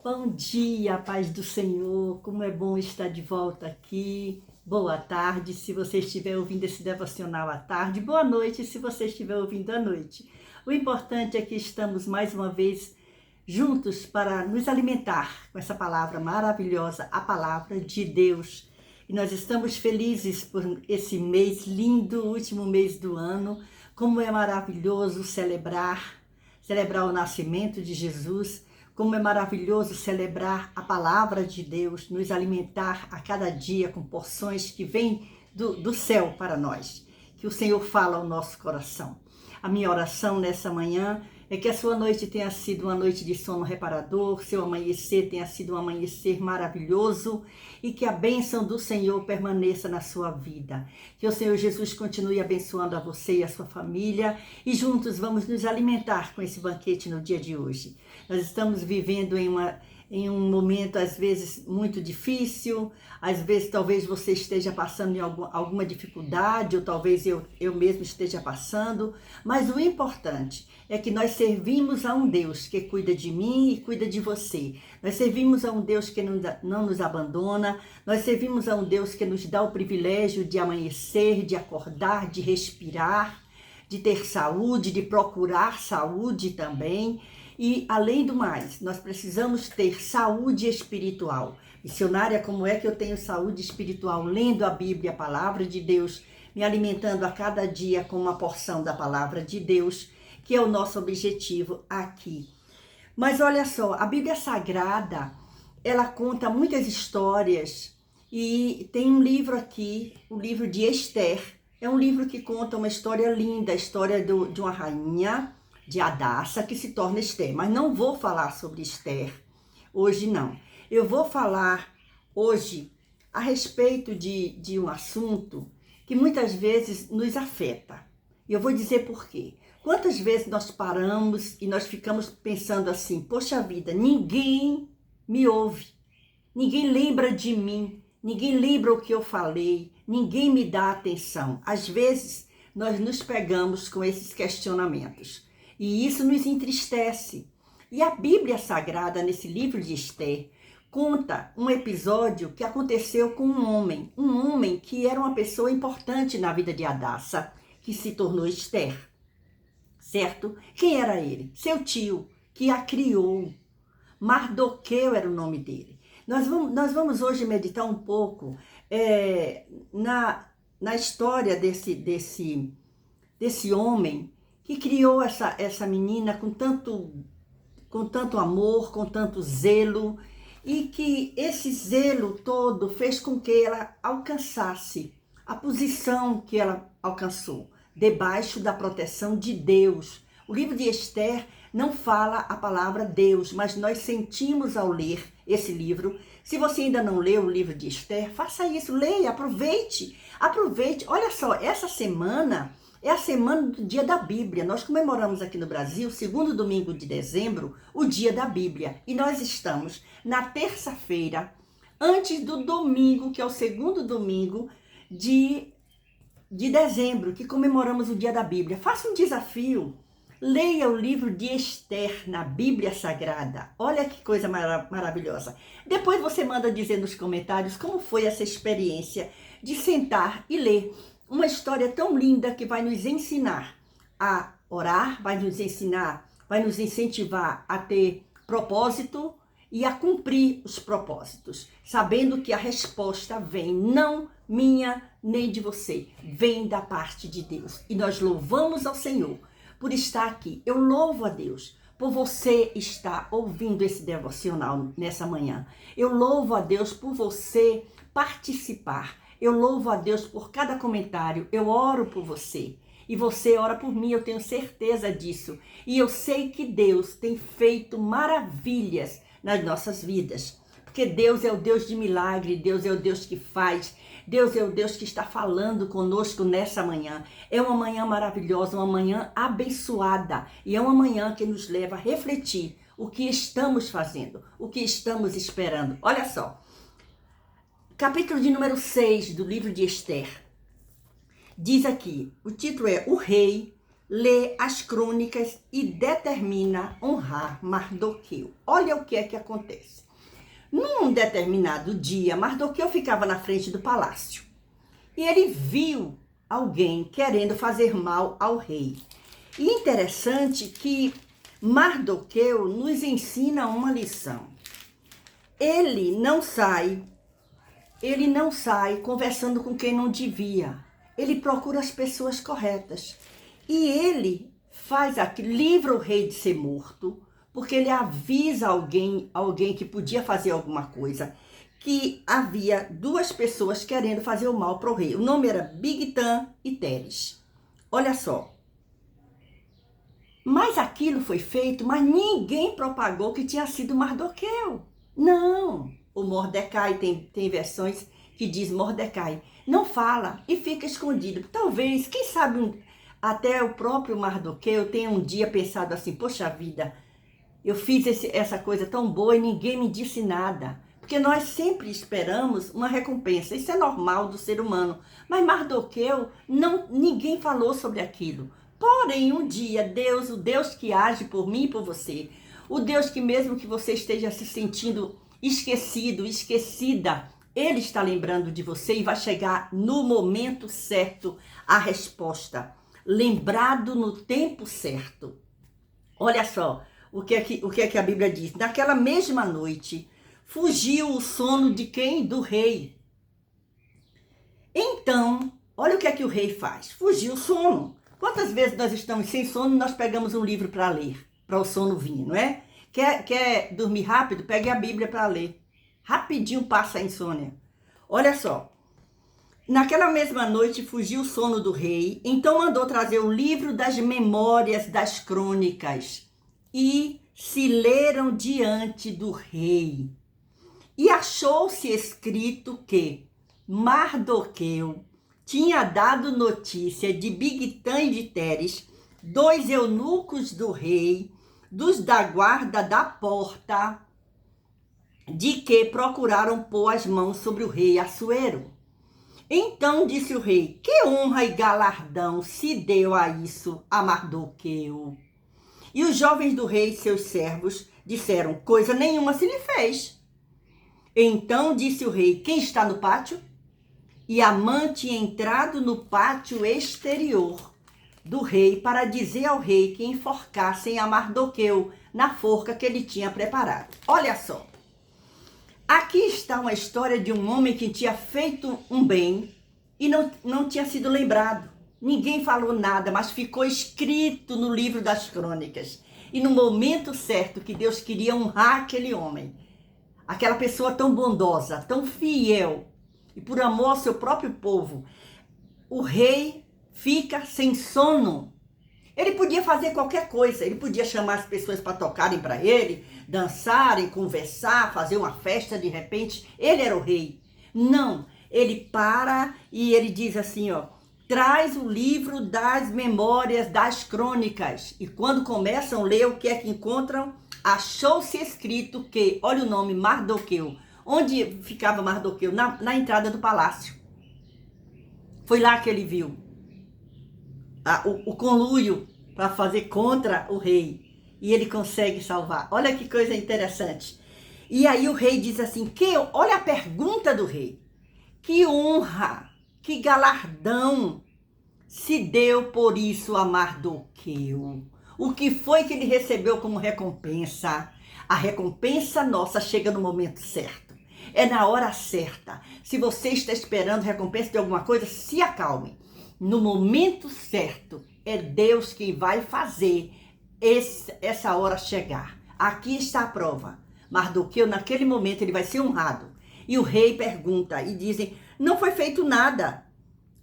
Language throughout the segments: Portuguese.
Bom dia, paz do Senhor, como é bom estar de volta aqui. Boa tarde, se você estiver ouvindo esse devocional à tarde. Boa noite, se você estiver ouvindo à noite. O importante é que estamos mais uma vez juntos para nos alimentar com essa palavra maravilhosa, a palavra de Deus. E nós estamos felizes por esse mês lindo, o último mês do ano. Como é maravilhoso celebrar o nascimento de Jesus. Como é maravilhoso celebrar a palavra de Deus, nos alimentar a cada dia com porções que vêm do céu para nós, que o Senhor fala ao nosso coração. A minha oração nessa manhã é que a sua noite tenha sido uma noite de sono reparador, seu amanhecer tenha sido um amanhecer maravilhoso e que a bênção do Senhor permaneça na sua vida. Que o Senhor Jesus continue abençoando a você e a sua família e juntos vamos nos alimentar com esse banquete no dia de hoje. Nós estamos vivendo em um momento, às vezes, muito difícil, às vezes talvez você esteja passando em alguma dificuldade, ou talvez eu mesmo esteja passando, mas o importante é que nós servimos a um Deus que cuida de mim e cuida de você. Nós servimos a um Deus que não nos abandona, nós servimos a um Deus que nos dá o privilégio de amanhecer, de acordar, de respirar, de ter saúde, de procurar saúde também. E, além do mais, nós precisamos ter saúde espiritual. Missionária, como é que eu tenho saúde espiritual? Lendo a Bíblia, a palavra de Deus, me alimentando a cada dia com uma porção da palavra de Deus, que é o nosso objetivo aqui. Mas olha só, a Bíblia Sagrada, ela conta muitas histórias e tem um livro aqui, o livro de Esther. É um livro que conta uma história linda, a história de uma rainha, de Hadassa, que se torna Esther. Mas não vou falar sobre Esther hoje, não. Eu vou falar hoje a respeito de um assunto que muitas vezes nos afeta. E eu vou dizer por quê. Quantas vezes nós paramos e nós ficamos pensando assim, poxa vida, ninguém me ouve, ninguém lembra de mim, ninguém lembra o que eu falei, ninguém me dá atenção. Às vezes nós nos pegamos com esses questionamentos. E isso nos entristece. E a Bíblia Sagrada, nesse livro de Esther, conta um episódio que aconteceu com um homem que era uma pessoa importante na vida de Hadassa, que se tornou Esther, certo? Quem era ele? Seu tio, que a criou. Mardoqueu era o nome dele. Nós vamos hoje meditar um pouco na história desse homem que criou essa menina com tanto amor, com tanto zelo, e que esse zelo todo fez com que ela alcançasse a posição que ela alcançou, debaixo da proteção de Deus. O livro de Esther não fala a palavra Deus, mas nós sentimos ao ler esse livro. Se você ainda não leu o livro de Esther, faça isso, leia, aproveite. Olha só, essa semana é a semana do Dia da Bíblia. Nós comemoramos aqui no Brasil, segundo domingo de dezembro, o Dia da Bíblia. E nós estamos na terça-feira, antes do domingo, que é o segundo domingo de dezembro, que comemoramos o Dia da Bíblia. Faça um desafio. Leia o livro de Esther na Bíblia Sagrada. Olha que coisa maravilhosa. Depois você manda dizer nos comentários como foi essa experiência de sentar e ler uma história tão linda que vai nos ensinar a orar, vai nos incentivar a ter propósito e a cumprir os propósitos, sabendo que a resposta vem não minha nem de você, vem da parte de Deus. E nós louvamos ao Senhor por estar aqui. Eu louvo a Deus por você estar ouvindo esse devocional nessa manhã. Eu louvo a Deus por você participar. Eu louvo a Deus por cada comentário, eu oro por você e você ora por mim, eu tenho certeza disso. E eu sei que Deus tem feito maravilhas nas nossas vidas, porque Deus é o Deus de milagre, Deus é o Deus que faz, Deus é o Deus que está falando conosco nessa manhã. É uma manhã maravilhosa, uma manhã abençoada e é uma manhã que nos leva a refletir o que estamos fazendo, o que estamos esperando. Olha só. Capítulo de número 6 do livro de Esther, diz aqui, o título é O Rei lê as crônicas e determina honrar Mardoqueu. Olha o que é que acontece. Num determinado dia, Mardoqueu ficava na frente do palácio e ele viu alguém querendo fazer mal ao rei. E interessante que Mardoqueu nos ensina uma lição. Ele não sai conversando com quem não devia. Ele procura as pessoas corretas. E ele faz aquilo, livra o rei de ser morto, porque ele avisa alguém que podia fazer alguma coisa, que havia duas pessoas querendo fazer o mal para o rei. O nome era Bigtan e Teres. Olha só. Mas aquilo foi feito, mas ninguém propagou que tinha sido Mardoqueu. Não. O Mordecai tem versões que diz Mordecai. Não fala e fica escondido. Talvez, quem sabe, até o próprio Mardoqueu tenha um dia pensado assim, poxa vida, eu fiz essa coisa tão boa e ninguém me disse nada. Porque nós sempre esperamos uma recompensa. Isso é normal do ser humano. Mas Mardoqueu, ninguém falou sobre aquilo. Porém, um dia, Deus, o Deus que age por mim e por você, o Deus que mesmo que você esteja se sentindo esquecido, esquecida, Ele está lembrando de você e vai chegar no momento certo a resposta. Lembrado no tempo certo. Olha só o que é que a Bíblia diz. Naquela mesma noite, fugiu o sono de quem? Do rei. Então, olha o que é que o rei faz. Fugiu o sono. Quantas vezes nós estamos sem sono, nós pegamos um livro para ler, para o sono vir, não é? Quer dormir rápido? Pegue a Bíblia para ler. Rapidinho passa a insônia. Olha só. Naquela mesma noite fugiu o sono do rei, então mandou trazer o livro das memórias das crônicas e se leram diante do rei. E achou-se escrito que Mardoqueu tinha dado notícia de Bigtan e de Teres, dois eunucos do rei, dos da guarda da porta, de que procuraram pôr as mãos sobre o rei Assuero. Então disse o rei, que honra e galardão se deu a isso a Mardoqueu? E os jovens do rei, seus servos, disseram, coisa nenhuma se lhe fez. Então disse o rei, quem está no pátio? E Amã tinha entrado no pátio exterior do rei para dizer ao rei que enforcassem a Mardoqueu na forca que ele tinha preparado. Olha só. Aqui está uma história de um homem que tinha feito um bem e não tinha sido lembrado. Ninguém falou nada, mas ficou escrito no livro das crônicas. E no momento certo que Deus queria honrar aquele homem, aquela pessoa tão bondosa, tão fiel, e por amor ao seu próprio povo, o rei fica sem sono. Ele podia fazer qualquer coisa, ele podia chamar as pessoas para tocarem para ele, dançarem, conversar, fazer uma festa de repente. Ele era o rei. Não, ele para e ele diz assim, ó, traz o livro das memórias das crônicas. E quando começam a ler, o que é que encontram? Achou-se escrito que, olha o nome, Mardoqueu. Onde ficava Mardoqueu? Na entrada do palácio. Foi lá que ele viu o conluio para fazer contra o rei. E ele consegue salvar. Olha que coisa interessante. E aí o rei diz assim, olha a pergunta do rei. Que honra, que galardão se deu por isso a Mardoqueu? O que foi que ele recebeu como recompensa? A recompensa nossa chega no momento certo. É na hora certa. Se você está esperando recompensa de alguma coisa, se acalme. No momento certo, é Deus quem vai fazer essa hora chegar. Aqui está a prova. Mardoqueu, naquele momento, ele vai ser honrado. E o rei pergunta e dizem, não foi feito nada.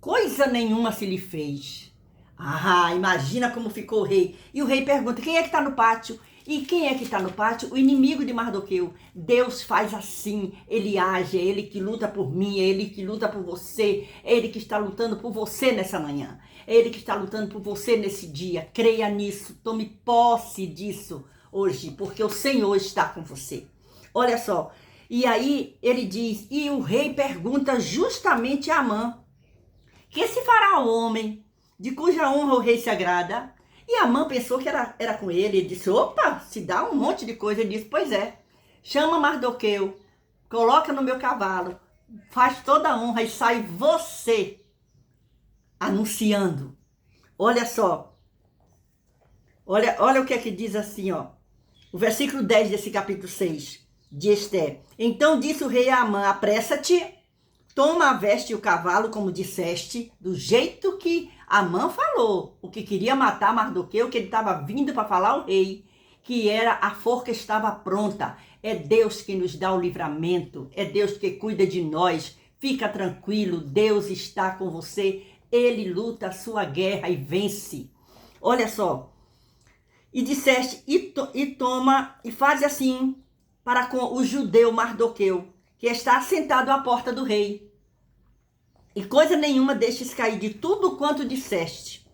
Coisa nenhuma se lhe fez. Ah, imagina como ficou o rei. E o rei pergunta, quem é que está no pátio? E quem é que está no pátio? O inimigo de Mardoqueu. Deus faz assim, ele age, é ele que luta por mim, é ele que luta por você, é ele que está lutando por você nessa manhã, é ele que está lutando por você nesse dia. Creia nisso, tome posse disso hoje, porque o Senhor está com você. Olha só, e aí ele diz, e o rei pergunta justamente a Amã, que se fará o homem de cuja honra o rei se agrada. E Amã pensou que era com ele. Ele disse, opa, se dá um monte de coisa. Ele disse, pois é, chama Mardoqueu, coloca no meu cavalo, faz toda a honra e sai você anunciando. Olha só, olha o que é que diz assim, ó, o versículo 10 desse capítulo 6 de Ester. Então disse o rei a Amã, apressa-te, toma a veste e o cavalo, como disseste, do jeito que Amã falou, o que queria matar Mardoqueu, que ele estava vindo para falar ao rei, que era a forca estava pronta. É Deus que nos dá o livramento, é Deus que cuida de nós. Fica tranquilo, Deus está com você, Ele luta a sua guerra e vence. Olha só, e disseste, e toma, e faz assim para com o judeu Mardoqueu, que está sentado à porta do rei. E coisa nenhuma deixes cair de tudo quanto disseste.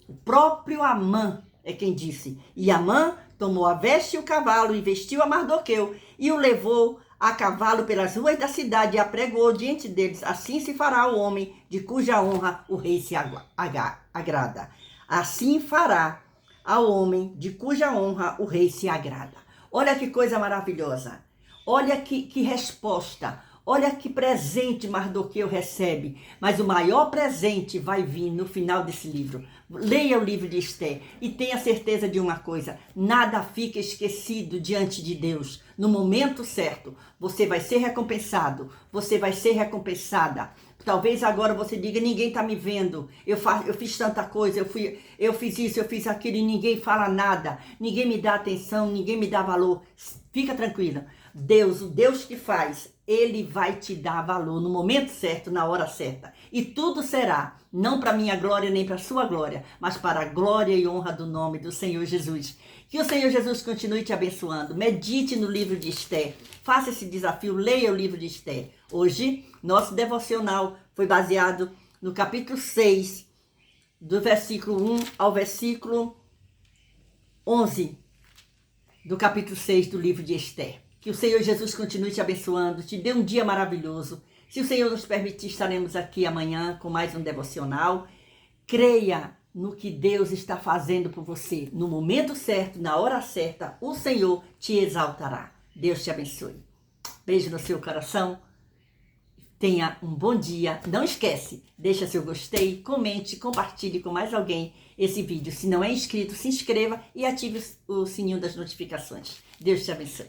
O próprio Amã é quem disse. E Amã tomou a veste e o cavalo e vestiu a Mardoqueu e o levou a cavalo pelas ruas da cidade e apregou diante deles. Assim se fará o homem de cuja honra o rei se agrada. Assim fará ao homem de cuja honra o rei se agrada. Olha que coisa maravilhosa. Olha que resposta. Olha que presente Mardoqueu recebe. Mas o maior presente vai vir no final desse livro. Leia o livro de Ester e tenha certeza de uma coisa. Nada fica esquecido diante de Deus. No momento certo, você vai ser recompensado. Você vai ser recompensada. Talvez agora você diga, ninguém está me vendo. Eu fiz tanta coisa, eu fiz isso, eu fiz aquilo e ninguém fala nada. Ninguém me dá atenção, ninguém me dá valor. Fica tranquila. Deus, o Deus que faz, Ele vai te dar valor no momento certo, na hora certa. E tudo será, não para minha glória nem para sua glória, mas para a glória e honra do nome do Senhor Jesus. Que o Senhor Jesus continue te abençoando. Medite no livro de Ester. Faça esse desafio, leia o livro de Ester. Hoje, nosso devocional foi baseado no capítulo 6, do versículo 1 ao versículo 11, do capítulo 6 do livro de Ester. Que o Senhor Jesus continue te abençoando, te dê um dia maravilhoso. Se o Senhor nos permitir, estaremos aqui amanhã com mais um devocional. Creia no que Deus está fazendo por você. No momento certo, na hora certa, o Senhor te exaltará. Deus te abençoe. Beijo no seu coração. Tenha um bom dia. Não esquece, deixa seu gostei, comente, compartilhe com mais alguém esse vídeo. Se não é inscrito, se inscreva e ative o sininho das notificações. Deus te abençoe.